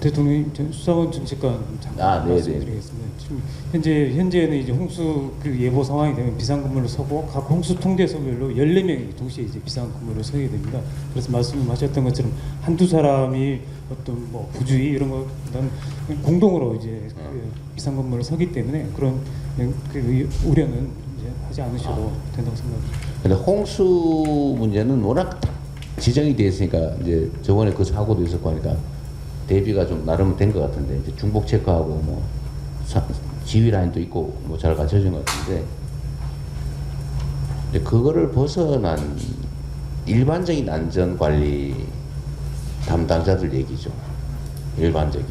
대통령 수사원 정책관 잠깐 말씀드리겠습니다. 지금 현재는 이제 홍수 그 예보 상황이 되면 비상근무를 서고 각 홍수 통제소별로 14명이 동시에 이제 비상근무를 서게 됩니다. 그래서 말씀하셨던 것처럼 한두 사람이 어떤 뭐 부주의 이런 것보다는 공동으로 이제 그 비상근무를 서기 때문에 그런 그 우려는 이제 하지 않으셔도 된다고 생각합니다. 근데 홍수 문제는 워낙 지정이 돼 있으니까 이제 저번에 그 사고도 있었고 하니까 대비가 좀 나름 된 것 같은데 이제 중복 체크하고 뭐 지휘 라인도 있고 뭐 잘 갖춰진 것 같은데 이제 그거를 벗어난 일반적인 안전 관리 담당자들 얘기죠. 일반적인.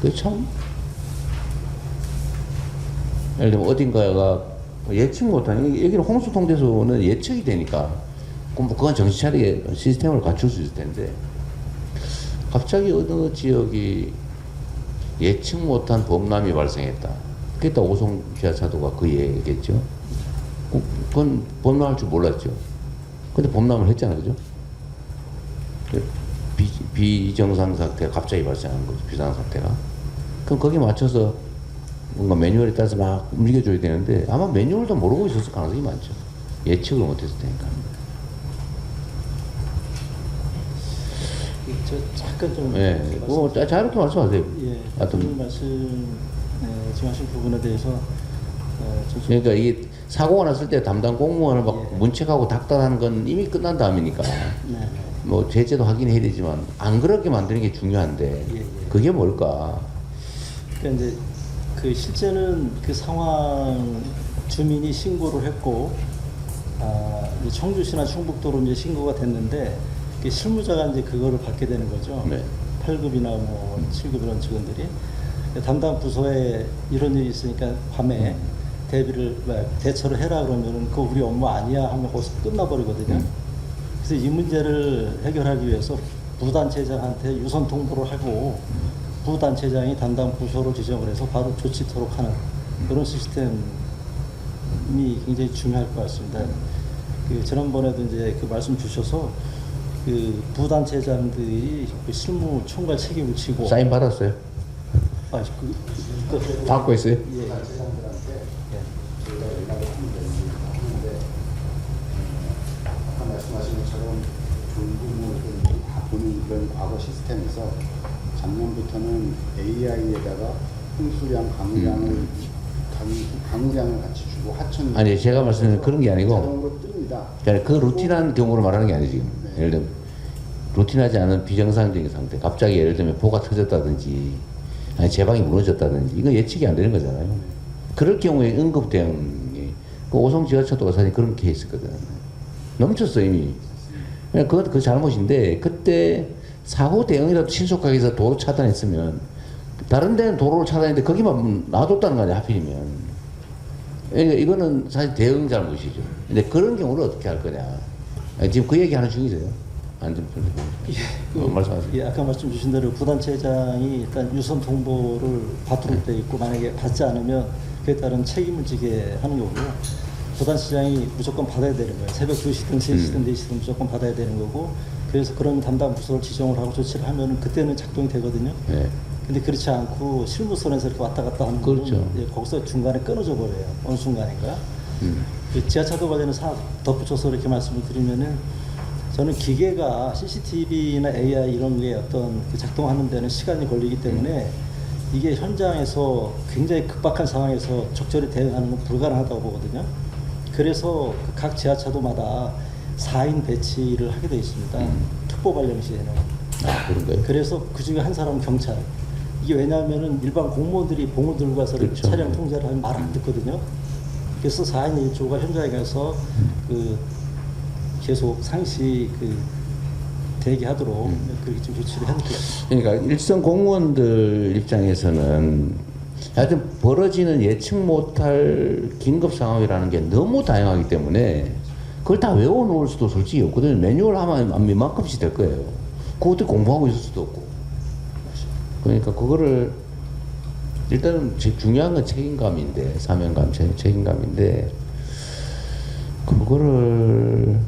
그 참 예를 들면 어딘가가 예측 못한 여기는 홍수 통제소는 예측이 되니까 그건 정신 차리게 시스템을 갖출 수 있을 텐데 갑자기 어느 지역이 예측 못한 범람이 발생했다. 그게 다 오송 지하차도가 그 얘기겠죠. 그건 범람할 줄 몰랐죠. 근데 범람을 했잖아요, 그죠? 비정상 사태가 갑자기 발생한 거죠, 비상 사태가. 그럼 거기에 맞춰서 뭔가 매뉴얼에 따라서 막 움직여줘야 되는데 아마 매뉴얼도 모르고 있었을 가능성이 많죠. 예측을 못했을 테니까. 저 잠깐 좀 예, 뭐 자유롭게 말씀하세요. 예, 하여튼 지금 하신 부분에 대해서 그러니까 이게 사고가 났을 때 담당 공무원을 막 예. 문책하고 닥달하는 건 이미 끝난 다음이니까 네. 뭐 제재도 하긴 해야 되지만 안 그렇게 만드는 게 중요한데 예, 예. 그게 뭘까? 그러니까 이제 그 실제는 그 상황 주민이 신고를 했고 이제 청주시나 충북도로 이제 신고가 됐는데 그 실무자가 이제 그거를 받게 되는 거죠. 네. 8급이나 뭐 7급 이런 직원들이 담당 부서에 이런 일이 있으니까 밤에 대처를 해라 그러면은 그거 우리 업무 아니야 하면 거기서 끝나버리거든요. 그래서 이 문제를 해결하기 위해서 부단체장한테 유선 통보를 하고 부단체장이 담당 부서로 지정을 해서 바로 조치토록 하는 그런 시스템이 굉장히 중요할 것 같습니다. 그 지난번에도 이제 그 말씀 주셔서 그 부단체장들이 그 실무 총괄 책임을 지고 사인 받았어요? 받고 있어요? 예. 아까 말씀하신 것처럼 조부모들 다 보는 그런 과거 시스템에서 작년부터는 AI에다가 홍수량, 강우량을 같이 주고 하천 아니 제가 말씀드린 그런 게 아니고 자동으로 뜹니다. 그러니까 그 루틴한 경우를 말하는 게 아니에요 지금. 네. 예를 들면 루틴하지 않은 비정상적인 상태 갑자기 예를 들면 보가 터졌다든지 아니 제방이 무너졌다든지 이건 예측이 안 되는 거잖아요. 그럴 경우에 응급 대응이 그 오송 지하차도가 사실 그런 케이스거든. 넘쳤어 이미. 그건 그 잘못인데 그때 사고 대응이라도 신속하게 해서 도로 차단했으면 다른 데는 도로를 차단했는데 거기만 놔뒀다는 거 아니야 하필이면. 그러니까 이거는 사실 대응 잘못이죠. 근데 그런 경우를 어떻게 할 거냐. 지금 그 얘기하는 중이세요. 안전편에 말씀하세요. 예, 아까 말씀 주신 대로 부단체장이 일단 유선 통보를 받도록 돼 있고 만약에 받지 않으면 그에 따른 책임을 지게 하는 거고요. 부단체장이 무조건 받아야 되는 거예요. 새벽 2시든 3시든 4시든 무조건 받아야 되는 거고 그래서 그런 담당 부서를 지정을 하고 조치를 하면 그때는 작동이 되거든요. 네. 근데 그렇지 않고 실무선에서 이렇게 왔다 갔다 하는 거는 그렇죠. 예, 거기서 중간에 끊어져 버려요. 어느 순간인가. 그 지하차도 관련해서 덧붙여서 이렇게 말씀을 드리면은 저는 기계가 CCTV나 AI 이런 게 어떤 그 작동하는 데는 시간이 걸리기 때문에 이게 현장에서 굉장히 급박한 상황에서 적절히 대응하는 건 불가능하다고 보거든요. 그래서 각 지하차도마다 4인 배치를 하게 되어 있습니다. 특보 발령 시에는. 아 그런가요? 그래서 그 중에 한 사람은 경찰. 이게 왜냐하면은 일반 공무원들이 봉을 들고 가서 그렇죠. 차량 통제를 하면 말 안 듣거든요. 그래서 4인 1조가 현장에 가서 그 계속 상시 그 대기하도록 그렇게 좀 조치를 해놓고 그러니까 일선 공무원들 입장에서는 하여튼 벌어지는 예측 못할 긴급 상황이라는 게 너무 다양하기 때문에 그걸 다 외워놓을 수도 솔직히 없거든요. 매뉴얼 하면 이만큼씩 될 거예요. 그것도 공부하고 있을 수도 없고. 그러니까 그거를 일단은 중요한 건 책임감인데 사명감, 책임감인데 그거를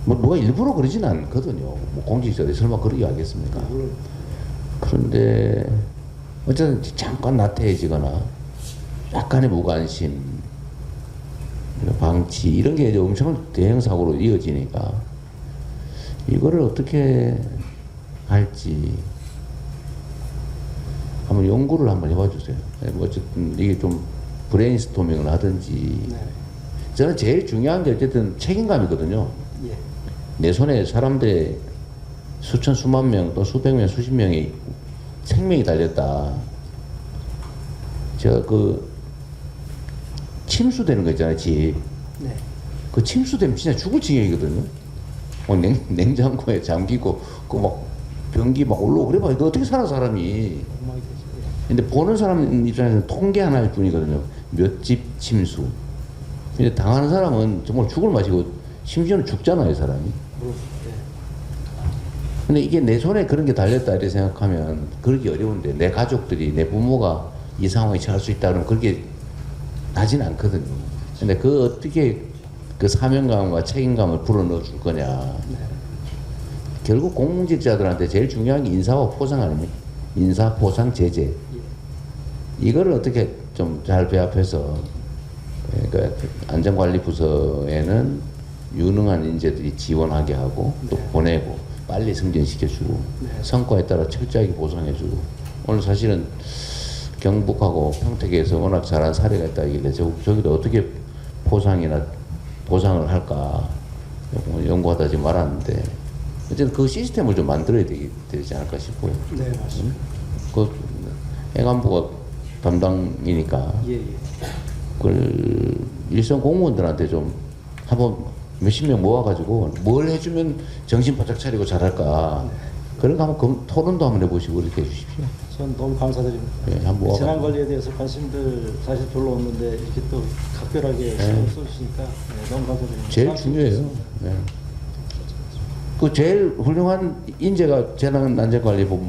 뭐 누가 일부러 그러진 않거든요. 뭐 공직자들이 설마 그러게 하겠습니까? 그런데 어쨌든 잠깐 나태해지거나 약간의 무관심, 방치 이런 게 이제 엄청 대형 사고로 이어지니까 이거를 어떻게 할지 한번 연구를 한번 해봐 주세요. 뭐 어쨌든 이게 좀 브레인스토밍을 하든지. 네. 저는 제일 중요한 게 어쨌든 책임감이거든요. 예. 내 손에 사람들의 수천 수만 명 또 수백 명 수십 명의 생명이 달렸다. 제가 그 침수되는 거 있잖아요, 집. 네. 그 침수되면 진짜 죽을 지경이거든요. 냉장고에 잠기고 그 막 변기 막 올라오고 그래 봐. 이거 어떻게 살아 사람이. 엉망이 되죠. 예. 근데 보는 사람 입장에서는 통계 하나일 뿐이거든요. 몇 집 침수. 근데 당하는 사람은 정말 죽을 맛이고 심지어는 죽잖아요, 사람이. 예. 근데 이게 내 손에 그런 게 달렸다 이렇게 생각하면 그러기 어려운데 내 가족들이 내 부모가 이 상황에 처할 수 있다 그러면 그렇게 나진 않거든요. 근데 그 어떻게 그 사명감과 책임감을 불어넣어 줄 거냐. 네. 결국 공직자들한테 제일 중요한 게 인사와 포상 아닙니까? 인사, 포상, 제재. 예. 이거를 어떻게 좀 잘 배합해서 그러니까 안전관리부서에는 유능한 인재들이 지원하게 하고 또 네. 보내고 빨리 승진시켜주고 네. 성과에 따라 철저하게 보상해주고 오늘 사실은 경북하고 평택에서 워낙 잘한 사례가 있다길래 저기도 어떻게 포상이나 보상을 할까 연구하다 지금 말았는데 어쨌든 그 시스템을 좀 만들어야 되지 않을까 싶어요. 네, 맞습니다. 그 행안부가 담당이니까 예, 예. 그걸 일선 공무원들한테 좀 한번 몇십 명 모아가지고 뭘 해주면 정신 바짝 차리고 잘할까 그런 거 한번 토론도 한번 해보시고 이렇게 해주십시오. 전 너무 감사드립니다. 예, 한번 모아가지고. 재난 관리에 대해서 관심들 사실 별로 없는데 이렇게 또 각별하게 신경 써주시니까 네, 너무 감사드립니다. 제일 중요해요. 네. 그 제일 훌륭한 인재가 재난안전관리본부